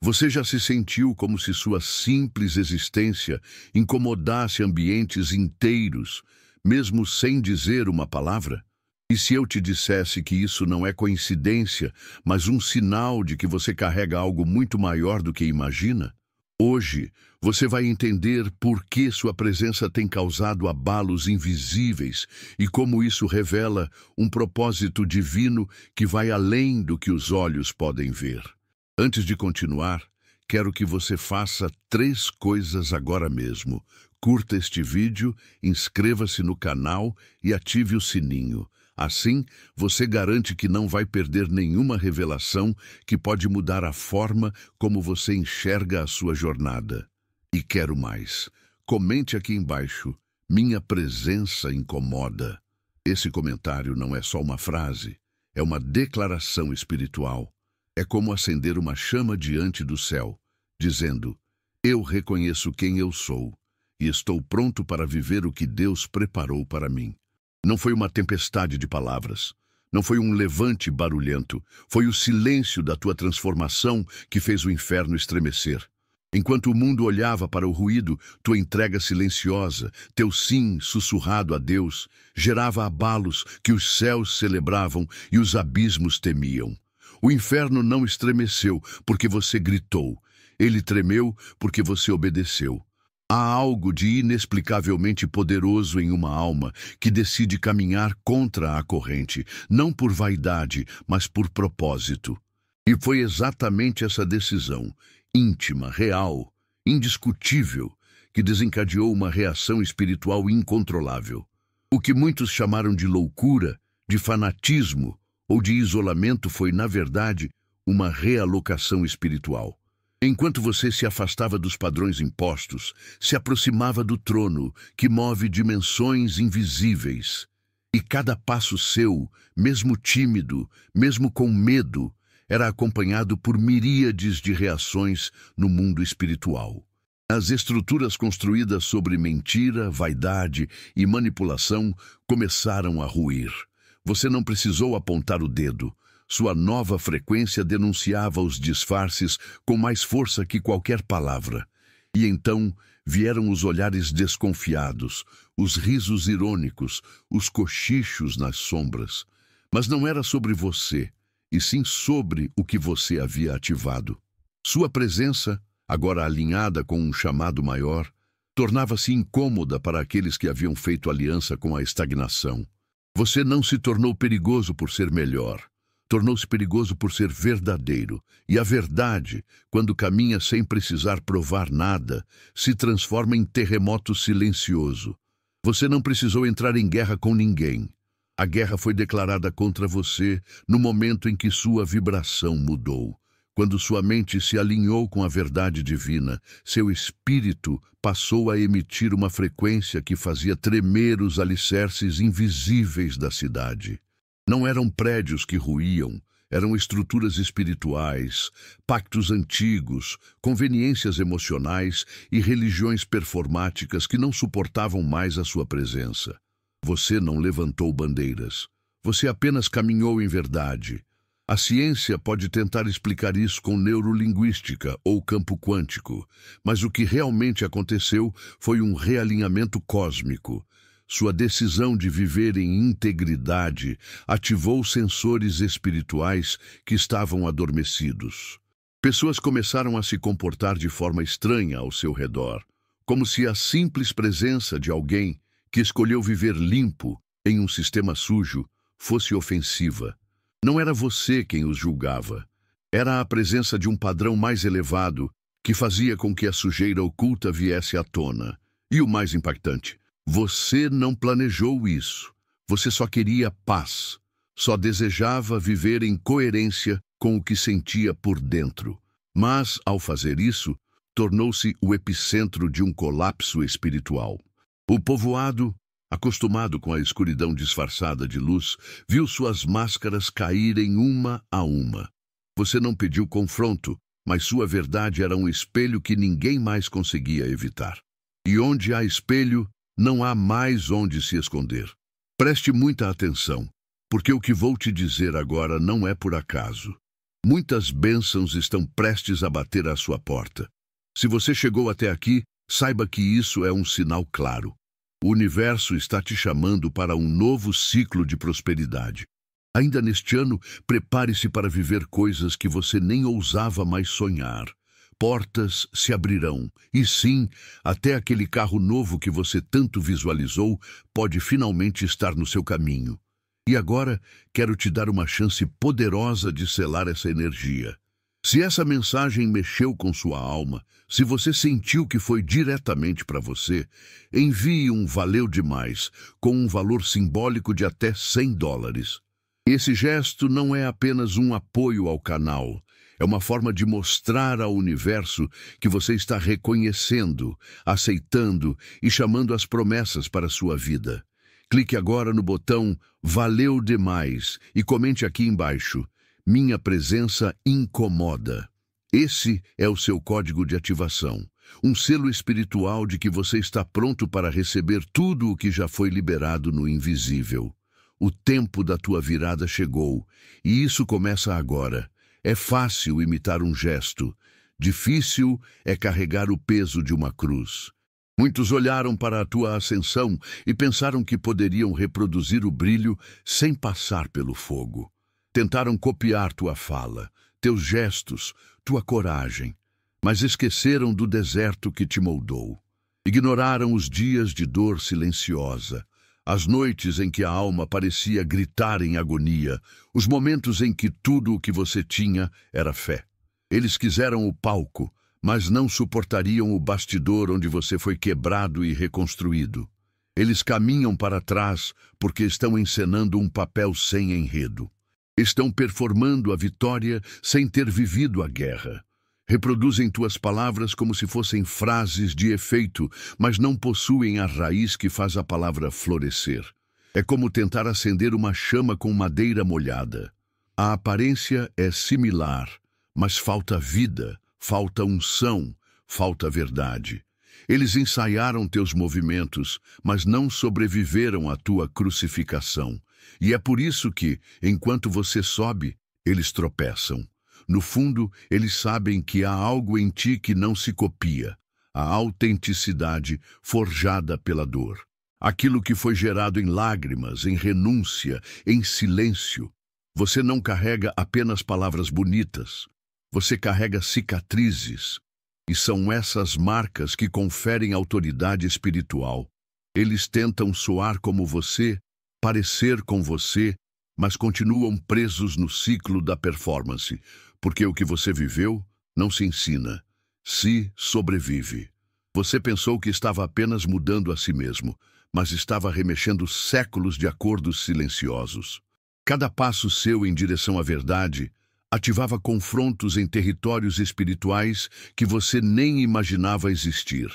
Você já se sentiu como se sua simples existência incomodasse ambientes inteiros, mesmo sem dizer uma palavra? E se eu te dissesse que isso não é coincidência, mas um sinal de que você carrega algo muito maior do que imagina? Hoje, você vai entender por que sua presença tem causado abalos invisíveis e como isso revela um propósito divino que vai além do que os olhos podem ver. Antes de continuar, quero que você faça 3 coisas agora mesmo. Curta este vídeo, inscreva-se no canal e ative o sininho. Assim, você garante que não vai perder nenhuma revelação que pode mudar a forma como você enxerga a sua jornada. E quero mais. Comente aqui embaixo: minha presença incomoda. Esse comentário não é só uma frase, é uma declaração espiritual. É como acender uma chama diante do céu, dizendo: eu reconheço quem eu sou e estou pronto para viver o que Deus preparou para mim. Não foi uma tempestade de palavras. Não foi um levante barulhento. Foi o silêncio da tua transformação que fez o inferno estremecer. Enquanto o mundo olhava para o ruído, tua entrega silenciosa, teu sim sussurrado a Deus, gerava abalos que os céus celebravam e os abismos temiam. O inferno não estremeceu porque você gritou. Ele tremeu porque você obedeceu. Há algo de inexplicavelmente poderoso em uma alma que decide caminhar contra a corrente, não por vaidade, mas por propósito. E foi exatamente essa decisão, íntima, real, indiscutível, que desencadeou uma reação espiritual incontrolável. O que muitos chamaram de loucura, de fanatismo ou de isolamento foi, na verdade, uma realocação espiritual. Enquanto você se afastava dos padrões impostos, se aproximava do trono que move dimensões invisíveis. E cada passo seu, mesmo tímido, mesmo com medo, era acompanhado por miríades de reações no mundo espiritual. As estruturas construídas sobre mentira, vaidade e manipulação começaram a ruir. Você não precisou apontar o dedo. Sua nova frequência denunciava os disfarces com mais força que qualquer palavra. E então vieram os olhares desconfiados, os risos irônicos, os cochichos nas sombras. Mas não era sobre você, e sim sobre o que você havia ativado. Sua presença, agora alinhada com um chamado maior, tornava-se incômoda para aqueles que haviam feito aliança com a estagnação. Você não se tornou perigoso por ser melhor. Tornou-se perigoso por ser verdadeiro. E a verdade, quando caminha sem precisar provar nada, se transforma em terremoto silencioso. Você não precisou entrar em guerra com ninguém. A guerra foi declarada contra você no momento em que sua vibração mudou. Quando sua mente se alinhou com a verdade divina, seu espírito passou a emitir uma frequência que fazia tremer os alicerces invisíveis da cidade. Não eram prédios que ruíam, eram estruturas espirituais, pactos antigos, conveniências emocionais e religiões performáticas que não suportavam mais a sua presença. Você não levantou bandeiras. Você apenas caminhou em verdade. A ciência pode tentar explicar isso com neurolinguística ou campo quântico, mas o que realmente aconteceu foi um realinhamento cósmico. Sua decisão de viver em integridade ativou sensores espirituais que estavam adormecidos. Pessoas começaram a se comportar de forma estranha ao seu redor, como se a simples presença de alguém que escolheu viver limpo em um sistema sujo fosse ofensiva. Não era você quem os julgava. Era a presença de um padrão mais elevado que fazia com que a sujeira oculta viesse à tona. E o mais impactante, você não planejou isso. Você só queria paz. Só desejava viver em coerência com o que sentia por dentro. Mas, ao fazer isso, tornou-se o epicentro de um colapso espiritual. O povoado, acostumado com a escuridão disfarçada de luz, viu suas máscaras caírem uma a uma. Você não pediu confronto, mas sua verdade era um espelho que ninguém mais conseguia evitar. E onde há espelho, não há mais onde se esconder. Preste muita atenção, porque o que vou te dizer agora não é por acaso. Muitas bênçãos estão prestes a bater à sua porta. Se você chegou até aqui, saiba que isso é um sinal claro. O universo está te chamando para um novo ciclo de prosperidade. Ainda neste ano, prepare-se para viver coisas que você nem ousava mais sonhar. Portas se abrirão, e sim, até aquele carro novo que você tanto visualizou pode finalmente estar no seu caminho. E agora, quero te dar uma chance poderosa de selar essa energia. Se essa mensagem mexeu com sua alma, se você sentiu que foi diretamente para você, envie um valeu demais, com um valor simbólico de até $100. Esse gesto não é apenas um apoio ao canal, é uma forma de mostrar ao universo que você está reconhecendo, aceitando e chamando as promessas para a sua vida. Clique agora no botão Valeu Demais e comente aqui embaixo: minha presença incomoda. Esse é o seu código de ativação, um selo espiritual de que você está pronto para receber tudo o que já foi liberado no invisível. O tempo da tua virada chegou, e isso começa agora. É fácil imitar um gesto, difícil é carregar o peso de uma cruz. Muitos olharam para a tua ascensão e pensaram que poderiam reproduzir o brilho sem passar pelo fogo. Tentaram copiar tua fala, teus gestos, tua coragem, mas esqueceram do deserto que te moldou. Ignoraram os dias de dor silenciosa, as noites em que a alma parecia gritar em agonia, os momentos em que tudo o que você tinha era fé. Eles quiseram o palco, mas não suportariam o bastidor onde você foi quebrado e reconstruído. Eles caminham para trás porque estão encenando um papel sem enredo. Estão performando a vitória sem ter vivido a guerra. Reproduzem tuas palavras como se fossem frases de efeito, mas não possuem a raiz que faz a palavra florescer. É como tentar acender uma chama com madeira molhada. A aparência é similar, mas falta vida, falta unção, falta verdade. Eles ensaiaram teus movimentos, mas não sobreviveram à tua crucificação. E é por isso que, enquanto você sobe, eles tropeçam. No fundo, eles sabem que há algo em ti que não se copia, a autenticidade forjada pela dor. Aquilo que foi gerado em lágrimas, em renúncia, em silêncio. Você não carrega apenas palavras bonitas, você carrega cicatrizes. E são essas marcas que conferem autoridade espiritual. Eles tentam soar como você, parecer com você, mas continuam presos no ciclo da performance, porque o que você viveu não se ensina, se sobrevive. Você pensou que estava apenas mudando a si mesmo, mas estava remexendo séculos de acordos silenciosos. Cada passo seu em direção à verdade ativava confrontos em territórios espirituais que você nem imaginava existir.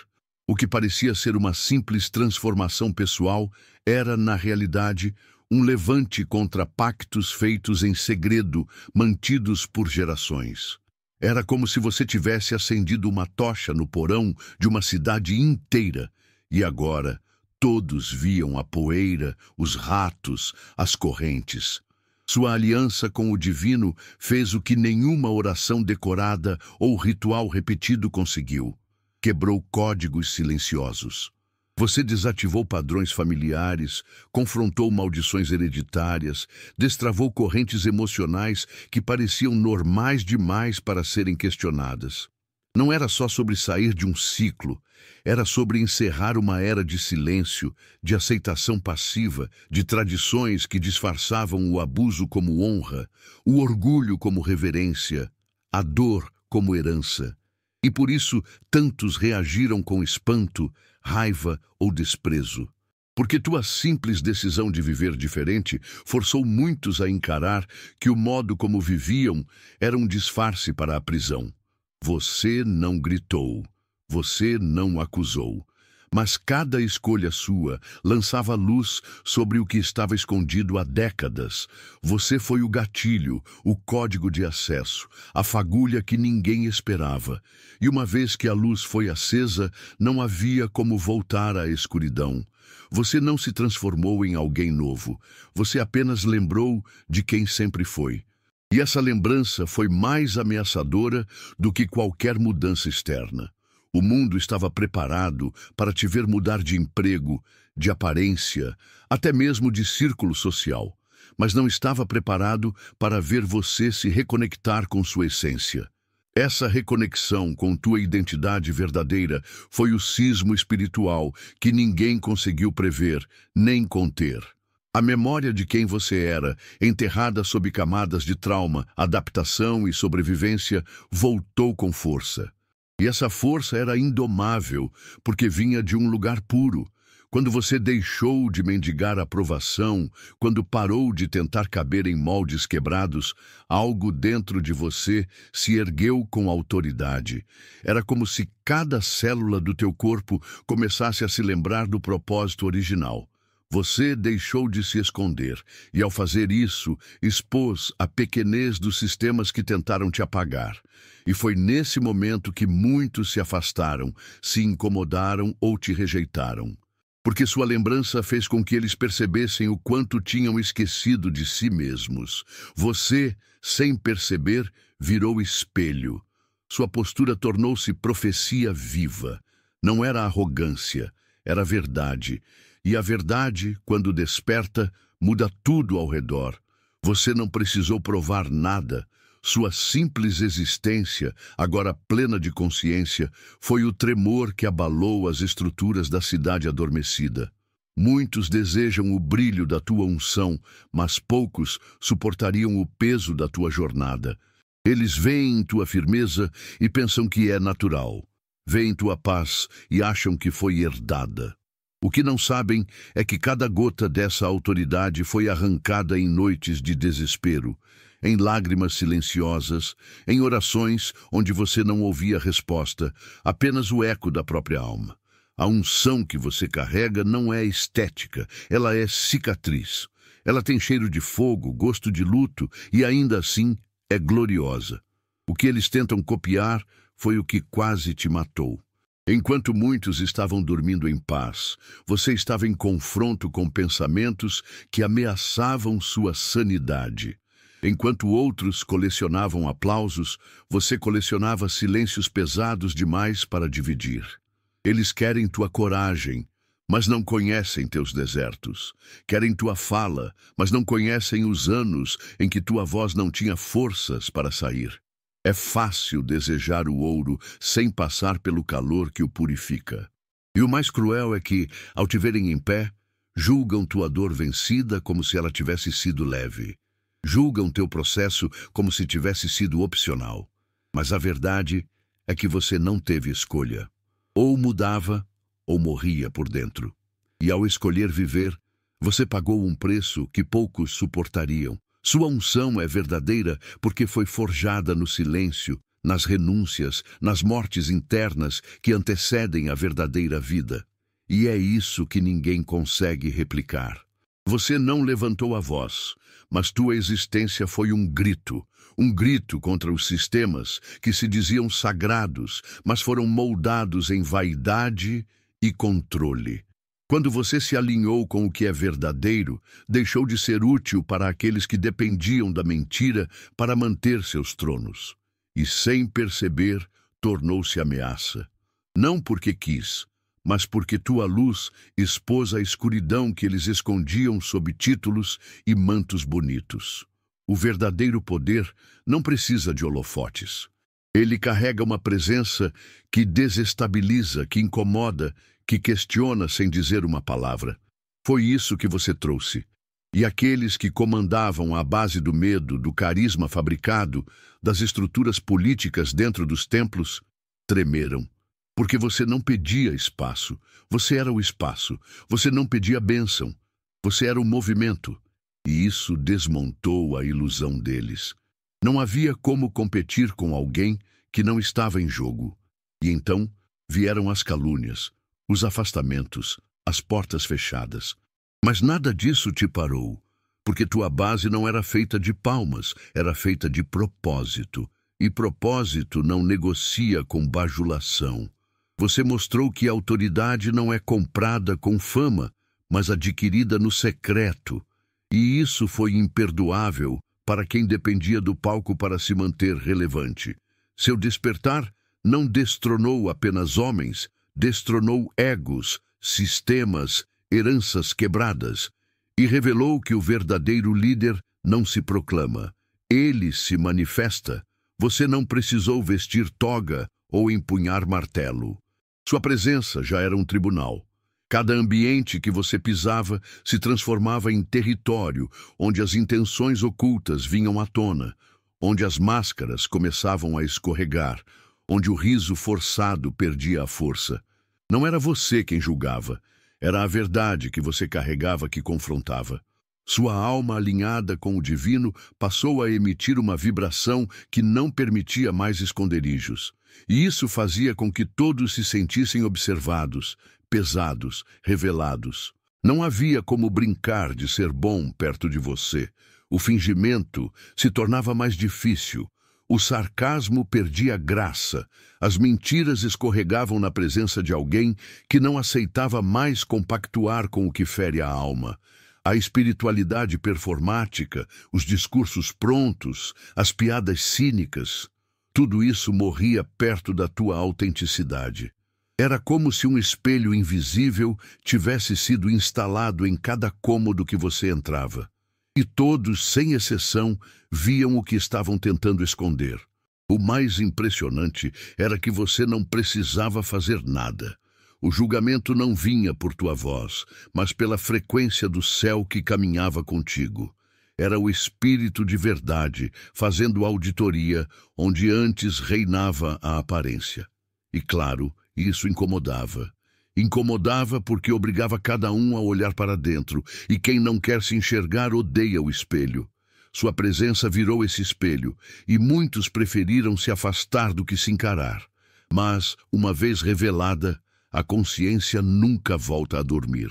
O que parecia ser uma simples transformação pessoal era, na realidade, um levante contra pactos feitos em segredo, mantidos por gerações. Era como se você tivesse acendido uma tocha no porão de uma cidade inteira, e agora todos viam a poeira, os ratos, as correntes. Sua aliança com o divino fez o que nenhuma oração decorada ou ritual repetido conseguiu. Quebrou códigos silenciosos. Você desativou padrões familiares, confrontou maldições hereditárias, destravou correntes emocionais que pareciam normais demais para serem questionadas. Não era só sobre sair de um ciclo, era sobre encerrar uma era de silêncio, de aceitação passiva, de tradições que disfarçavam o abuso como honra, o orgulho como reverência, a dor como herança. E por isso tantos reagiram com espanto, raiva ou desprezo. Porque tua simples decisão de viver diferente forçou muitos a encarar que o modo como viviam era um disfarce para a prisão. Você não gritou, você não acusou, mas cada escolha sua lançava luz sobre o que estava escondido há décadas. Você foi o gatilho, o código de acesso, a fagulha que ninguém esperava. E uma vez que a luz foi acesa, não havia como voltar à escuridão. Você não se transformou em alguém novo, você apenas lembrou de quem sempre foi. E essa lembrança foi mais ameaçadora do que qualquer mudança externa. O mundo estava preparado para te ver mudar de emprego, de aparência, até mesmo de círculo social, mas não estava preparado para ver você se reconectar com sua essência. Essa reconexão com tua identidade verdadeira foi o sismo espiritual que ninguém conseguiu prever, nem conter. A memória de quem você era, enterrada sob camadas de trauma, adaptação e sobrevivência, voltou com força. E essa força era indomável, porque vinha de um lugar puro. Quando você deixou de mendigar aprovação, quando parou de tentar caber em moldes quebrados, algo dentro de você se ergueu com autoridade. Era como se cada célula do teu corpo começasse a se lembrar do propósito original. Você deixou de se esconder e, ao fazer isso, expôs a pequenez dos sistemas que tentaram te apagar. E foi nesse momento que muitos se afastaram, se incomodaram ou te rejeitaram. Porque sua lembrança fez com que eles percebessem o quanto tinham esquecido de si mesmos. Você, sem perceber, virou espelho. Sua postura tornou-se profecia viva. Não era arrogância, era verdade. E a verdade, quando desperta, muda tudo ao redor. Você não precisou provar nada. Sua simples existência, agora plena de consciência, foi o tremor que abalou as estruturas da cidade adormecida. Muitos desejam o brilho da tua unção, mas poucos suportariam o peso da tua jornada. Eles veem tua firmeza e pensam que é natural. Veem tua paz e acham que foi herdada. O que não sabem é que cada gota dessa autoridade foi arrancada em noites de desespero, em lágrimas silenciosas, em orações onde você não ouvia resposta, apenas o eco da própria alma. A unção que você carrega não é estética, ela é cicatriz. Ela tem cheiro de fogo, gosto de luto e ainda assim é gloriosa. O que eles tentam copiar foi o que quase te matou. Enquanto muitos estavam dormindo em paz, você estava em confronto com pensamentos que ameaçavam sua sanidade. Enquanto outros colecionavam aplausos, você colecionava silêncios pesados demais para dividir. Eles querem tua coragem, mas não conhecem teus desertos. Querem tua fala, mas não conhecem os anos em que tua voz não tinha forças para sair. É fácil desejar o ouro sem passar pelo calor que o purifica. E o mais cruel é que, ao te verem em pé, julgam tua dor vencida como se ela tivesse sido leve. Julgam teu processo como se tivesse sido opcional. Mas a verdade é que você não teve escolha. Ou mudava, ou morria por dentro. E ao escolher viver, você pagou um preço que poucos suportariam. Sua unção é verdadeira porque foi forjada no silêncio, nas renúncias, nas mortes internas que antecedem a verdadeira vida. E é isso que ninguém consegue replicar. Você não levantou a voz, mas tua existência foi um grito contra os sistemas que se diziam sagrados, mas foram moldados em vaidade e controle. Quando você se alinhou com o que é verdadeiro, deixou de ser útil para aqueles que dependiam da mentira para manter seus tronos. E, sem perceber, tornou-se ameaça. Não porque quis, mas porque tua luz expôs a escuridão que eles escondiam sob títulos e mantos bonitos. O verdadeiro poder não precisa de holofotes. Ele carrega uma presença que desestabiliza, que incomoda, que questiona sem dizer uma palavra. Foi isso que você trouxe. E aqueles que comandavam à base do medo, do carisma fabricado, das estruturas políticas dentro dos templos, tremeram. Porque você não pedia espaço, você era o espaço. Você não pedia bênção, você era o movimento. E isso desmontou a ilusão deles. Não havia como competir com alguém que não estava em jogo. E então vieram as calúnias, os afastamentos, as portas fechadas. Mas nada disso te parou, porque tua base não era feita de palmas, era feita de propósito. E propósito não negocia com bajulação. Você mostrou que a autoridade não é comprada com fama, mas adquirida no secreto. E isso foi imperdoável para quem dependia do palco para se manter relevante. Seu despertar não destronou apenas homens, destronou egos, sistemas, heranças quebradas, e revelou que o verdadeiro líder não se proclama, ele se manifesta. Você não precisou vestir toga ou empunhar martelo. Sua presença já era um tribunal. Cada ambiente que você pisava se transformava em território onde as intenções ocultas vinham à tona, onde as máscaras começavam a escorregar, onde o riso forçado perdia a força. Não era você quem julgava, era a verdade que você carregava que confrontava. Sua alma alinhada com o divino passou a emitir uma vibração que não permitia mais esconderijos. E isso fazia com que todos se sentissem observados, pesados, revelados. Não havia como brincar de ser bom perto de você. O fingimento se tornava mais difícil. O sarcasmo perdia graça. As mentiras escorregavam na presença de alguém que não aceitava mais compactuar com o que fere a alma. A espiritualidade performática, os discursos prontos, as piadas cínicas, tudo isso morria perto da tua autenticidade. Era como se um espelho invisível tivesse sido instalado em cada cômodo que você entrava. E todos, sem exceção, viam o que estavam tentando esconder. O mais impressionante era que você não precisava fazer nada. O julgamento não vinha por tua voz, mas pela frequência do céu que caminhava contigo. Era o Espírito de verdade, fazendo auditoria, onde antes reinava a aparência. E claro, isso incomodava. Incomodava porque obrigava cada um a olhar para dentro, e quem não quer se enxergar odeia o espelho. Sua presença virou esse espelho, e muitos preferiram se afastar do que se encarar. Mas, uma vez revelada, a consciência nunca volta a dormir.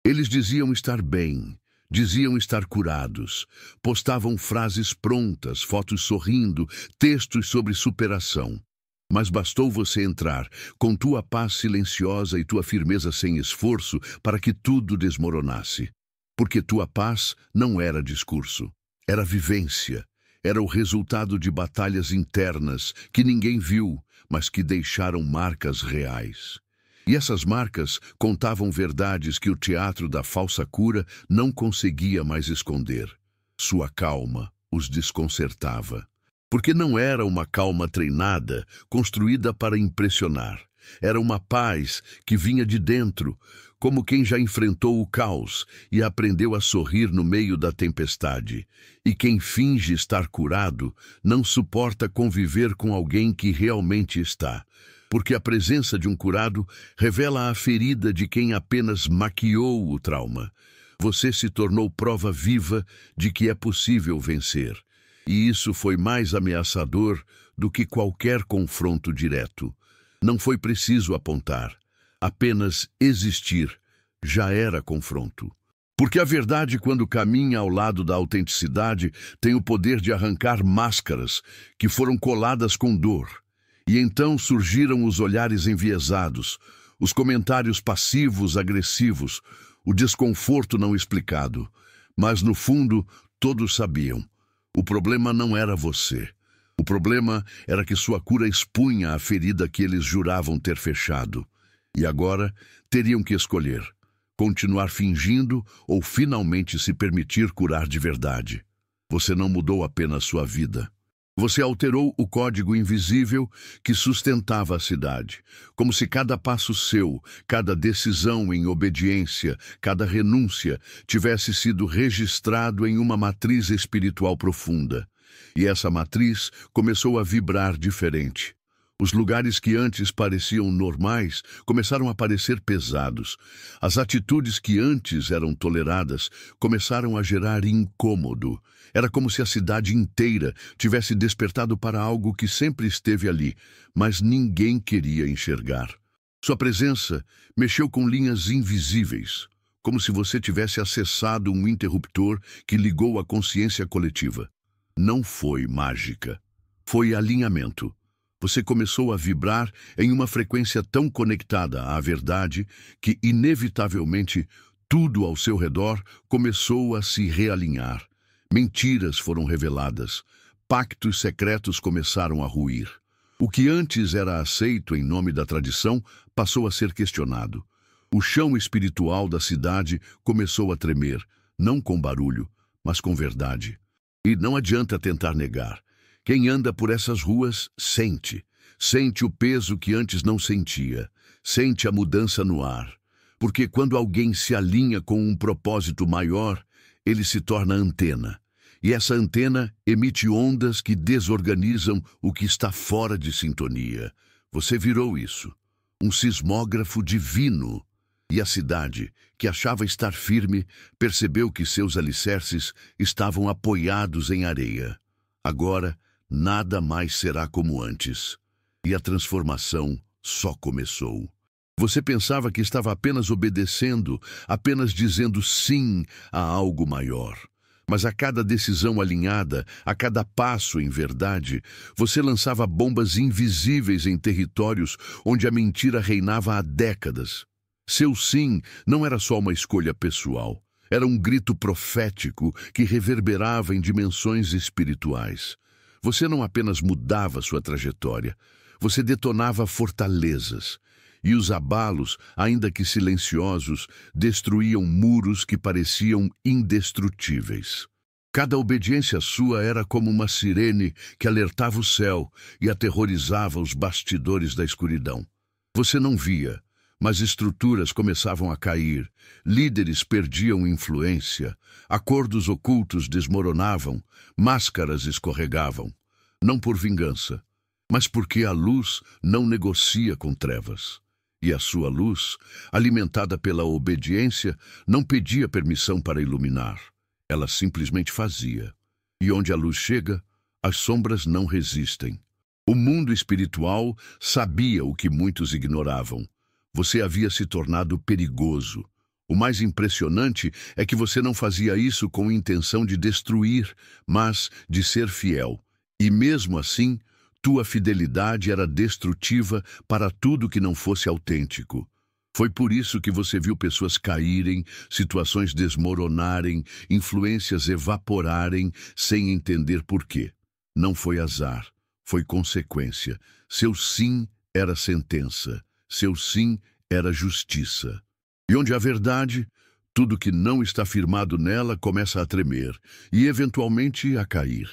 Eles diziam estar bem, diziam estar curados, postavam frases prontas, fotos sorrindo, textos sobre superação. Mas bastou você entrar, com tua paz silenciosa e tua firmeza sem esforço, para que tudo desmoronasse. Porque tua paz não era discurso, era vivência, era o resultado de batalhas internas que ninguém viu, mas que deixaram marcas reais. E essas marcas contavam verdades que o teatro da falsa cura não conseguia mais esconder. Sua calma os desconcertava. Porque não era uma calma treinada, construída para impressionar. Era uma paz que vinha de dentro, como quem já enfrentou o caos e aprendeu a sorrir no meio da tempestade. E quem finge estar curado não suporta conviver com alguém que realmente está. Porque a presença de um curado revela a ferida de quem apenas maquiou o trauma. Você se tornou prova viva de que é possível vencer. E isso foi mais ameaçador do que qualquer confronto direto. Não foi preciso apontar. Apenas existir já era confronto. Porque a verdade, quando caminha ao lado da autenticidade, tem o poder de arrancar máscaras que foram coladas com dor. E então surgiram os olhares enviesados, os comentários passivos, agressivos, o desconforto não explicado. Mas, no fundo, todos sabiam. O problema não era você. O problema era que sua cura expunha a ferida que eles juravam ter fechado. E agora teriam que escolher: continuar fingindo ou finalmente se permitir curar de verdade. Você não mudou apenas sua vida. Você alterou o código invisível que sustentava a cidade, como se cada passo seu, cada decisão em obediência, cada renúncia tivesse sido registrado em uma matriz espiritual profunda. E essa matriz começou a vibrar diferente. Os lugares que antes pareciam normais começaram a parecer pesados. As atitudes que antes eram toleradas começaram a gerar incômodo. Era como se a cidade inteira tivesse despertado para algo que sempre esteve ali, mas ninguém queria enxergar. Sua presença mexeu com linhas invisíveis, como se você tivesse acessado um interruptor que ligou a consciência coletiva. Não foi mágica. Foi alinhamento. Você começou a vibrar em uma frequência tão conectada à verdade que, inevitavelmente, tudo ao seu redor começou a se realinhar. Mentiras foram reveladas. Pactos secretos começaram a ruir. O que antes era aceito em nome da tradição passou a ser questionado. O chão espiritual da cidade começou a tremer, não com barulho, mas com verdade. E não adianta tentar negar. Quem anda por essas ruas sente. Sente o peso que antes não sentia. Sente a mudança no ar. Porque quando alguém se alinha com um propósito maior, ele se torna antena. E essa antena emite ondas que desorganizam o que está fora de sintonia. Você virou isso. Um sismógrafo divino. E a cidade, que achava estar firme, percebeu que seus alicerces estavam apoiados em areia. Agora, nada mais será como antes. E a transformação só começou. Você pensava que estava apenas obedecendo, apenas dizendo sim a algo maior. Mas a cada decisão alinhada, a cada passo em verdade, você lançava bombas invisíveis em territórios onde a mentira reinava há décadas. Seu sim não era só uma escolha pessoal. Era um grito profético que reverberava em dimensões espirituais. Você não apenas mudava sua trajetória, você detonava fortalezas. E os abalos, ainda que silenciosos, destruíam muros que pareciam indestrutíveis. Cada obediência sua era como uma sirene que alertava o céu e aterrorizava os bastidores da escuridão. Você não via, mas estruturas começavam a cair, líderes perdiam influência, acordos ocultos desmoronavam, máscaras escorregavam. Não por vingança, mas porque a luz não negocia com trevas. E a sua luz, alimentada pela obediência, não pedia permissão para iluminar. Ela simplesmente fazia. E onde a luz chega, as sombras não resistem. O mundo espiritual sabia o que muitos ignoravam. Você havia se tornado perigoso. O mais impressionante é que você não fazia isso com intenção de destruir, mas de ser fiel. E mesmo assim, tua fidelidade era destrutiva para tudo que não fosse autêntico. Foi por isso que você viu pessoas caírem, situações desmoronarem, influências evaporarem, sem entender por quê. Não foi azar, foi consequência. Seu sim era sentença. Seu sim era justiça. E onde há verdade, tudo que não está firmado nela começa a tremer e, eventualmente, a cair.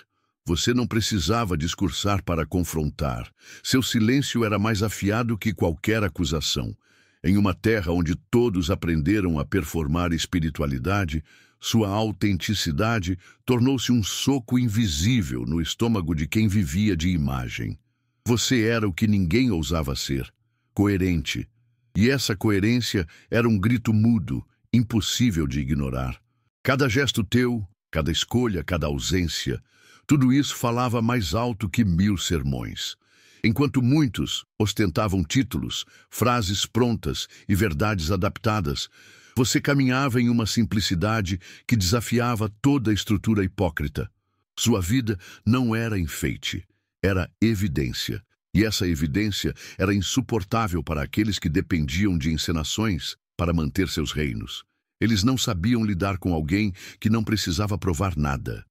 Você não precisava discursar para confrontar. Seu silêncio era mais afiado que qualquer acusação. Em uma terra onde todos aprenderam a performar espiritualidade, sua autenticidade tornou-se um soco invisível no estômago de quem vivia de imagem. Você era o que ninguém ousava ser, coerente. E essa coerência era um grito mudo, impossível de ignorar. Cada gesto teu, cada escolha, cada ausência, tudo isso falava mais alto que 1000 sermões. Enquanto muitos ostentavam títulos, frases prontas e verdades adaptadas, você caminhava em uma simplicidade que desafiava toda a estrutura hipócrita. Sua vida não era enfeite, era evidência. E essa evidência era insuportável para aqueles que dependiam de encenações para manter seus reinos. Eles não sabiam lidar com alguém que não precisava provar nada.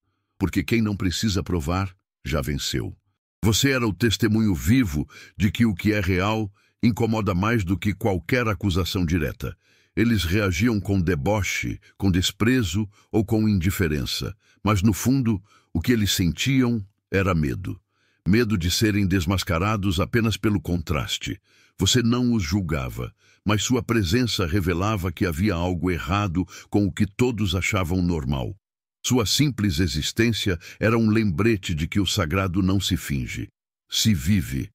Porque quem não precisa provar, já venceu. Você era o testemunho vivo de que o que é real incomoda mais do que qualquer acusação direta. Eles reagiam com deboche, com desprezo ou com indiferença. Mas, no fundo, o que eles sentiam era medo. Medo de serem desmascarados apenas pelo contraste. Você não os julgava, mas sua presença revelava que havia algo errado com o que todos achavam normal. Sua simples existência era um lembrete de que o sagrado não se finge, se vive.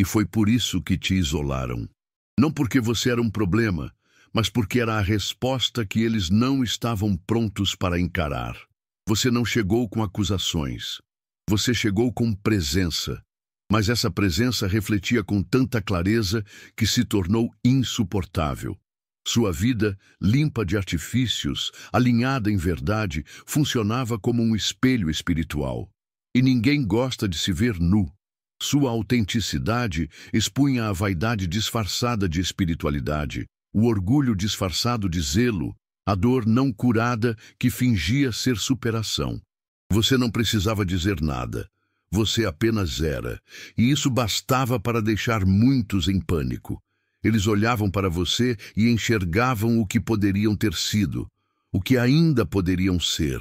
E foi por isso que te isolaram. Não porque você era um problema, mas porque era a resposta que eles não estavam prontos para encarar. Você não chegou com acusações. Você chegou com presença. Mas essa presença refletia com tanta clareza que se tornou insuportável. Sua vida, limpa de artifícios, alinhada em verdade, funcionava como um espelho espiritual. E ninguém gosta de se ver nu. Sua autenticidade expunha a vaidade disfarçada de espiritualidade, o orgulho disfarçado de zelo, a dor não curada que fingia ser superação. Você não precisava dizer nada. Você apenas era. E isso bastava para deixar muitos em pânico. Eles olhavam para você e enxergavam o que poderiam ter sido, o que ainda poderiam ser.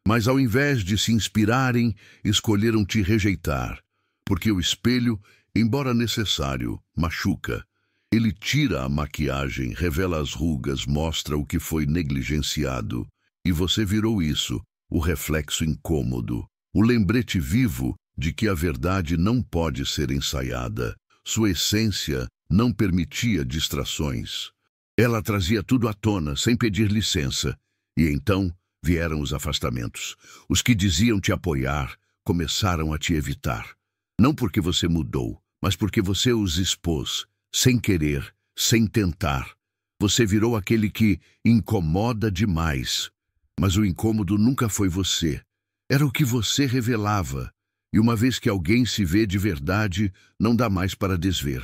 Mas ao invés de se inspirarem, escolheram te rejeitar. Porque o espelho, embora necessário, machuca. Ele tira a maquiagem, revela as rugas, mostra o que foi negligenciado. E você virou isso, o reflexo incômodo, o lembrete vivo de que a verdade não pode ser ensaiada. Sua essência não permitia distrações. Ela trazia tudo à tona, sem pedir licença. E então vieram os afastamentos. Os que diziam te apoiar começaram a te evitar. Não porque você mudou, mas porque você os expôs, sem querer, sem tentar. Você virou aquele que incomoda demais. Mas o incômodo nunca foi você. Era o que você revelava. E uma vez que alguém se vê de verdade, não dá mais para desver.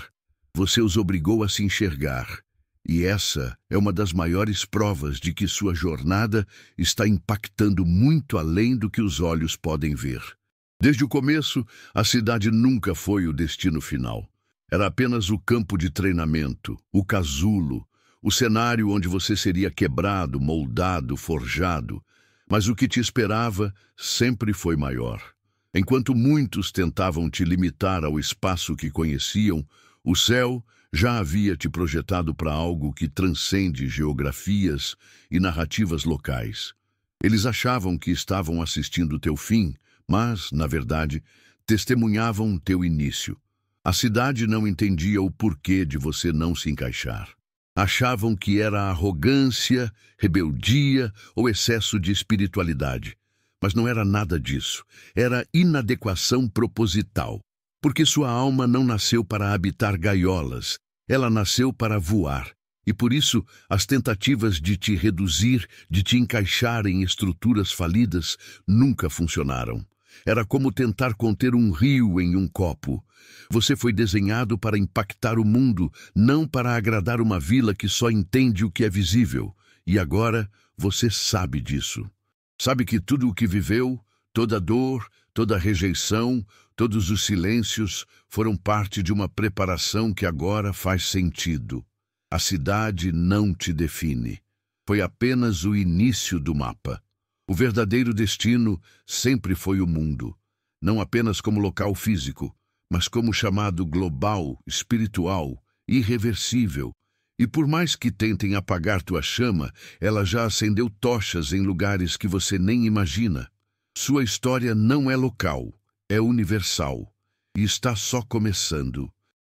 Você os obrigou a se enxergar. E essa é uma das maiores provas de que sua jornada está impactando muito além do que os olhos podem ver. Desde o começo, a cidade nunca foi o destino final. Era apenas o campo de treinamento, o casulo, o cenário onde você seria quebrado, moldado, forjado. Mas o que te esperava sempre foi maior. Enquanto muitos tentavam te limitar ao espaço que conheciam, o céu já havia te projetado para algo que transcende geografias e narrativas locais. Eles achavam que estavam assistindo teu fim, mas, na verdade, testemunhavam teu início. A cidade não entendia o porquê de você não se encaixar. Achavam que era arrogância, rebeldia ou excesso de espiritualidade. Mas não era nada disso. Era inadequação proposital. Porque sua alma não nasceu para habitar gaiolas. Ela nasceu para voar. E por isso, as tentativas de te reduzir, de te encaixar em estruturas falidas, nunca funcionaram. Era como tentar conter um rio em um copo. Você foi desenhado para impactar o mundo, não para agradar uma vila que só entende o que é visível. E agora você sabe disso. Sabe que tudo o que viveu, toda dor, toda rejeição, todos os silêncios foram parte de uma preparação que agora faz sentido. A cidade não te define. Foi apenas o início do mapa. O verdadeiro destino sempre foi o mundo, não apenas como local físico, mas como chamado global, espiritual, irreversível. E por mais que tentem apagar tua chama, ela já acendeu tochas em lugares que você nem imagina. Sua história não é local, é universal, e está só começando.